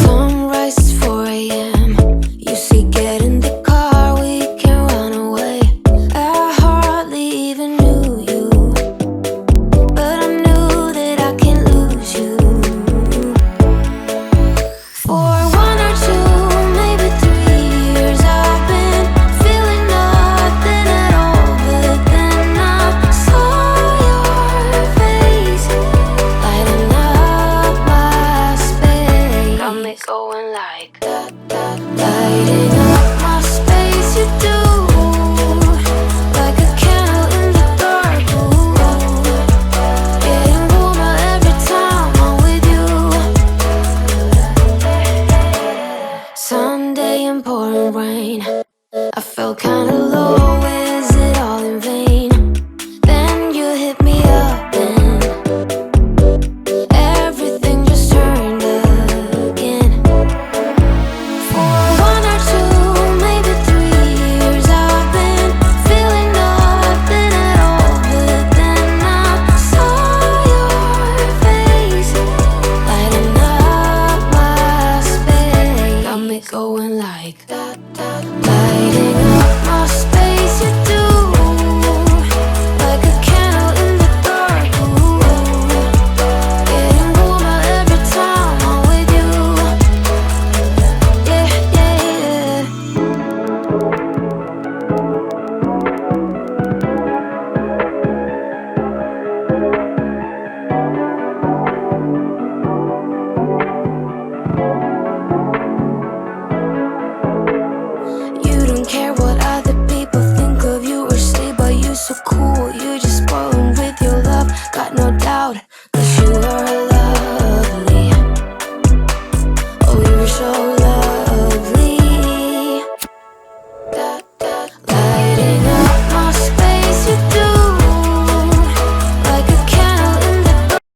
Sunrise is 4 a.m. You say get in the car, we can run away. I hardly even knew you, but I knew that I can't lose you. For 1 or 2, maybe 3 years, I've been feeling nothing at all. But then I saw your face lighting up my space. Got me going like lighting up my space. You do, like a candle in the dark. Ooh, getting warmer every time I'm with you. Sunday and pouring rain, I felt kinda low, is it all in vain? Then you hit me up and everything just turned again. For 1 or 2, maybe 3 years, I've been feeling nothing at all. But then I saw your face lighting up my space. Got me going like lighting up my space. You do, like a candle in the dark. Ooh, getting warmer every time I'm with you. Yeah, yeah, yeah. You don't care what other people think of you or say, but you're so cool. You just spoil 'em with your love. Got no doubt, 'cause you are lovely. Oh, you're so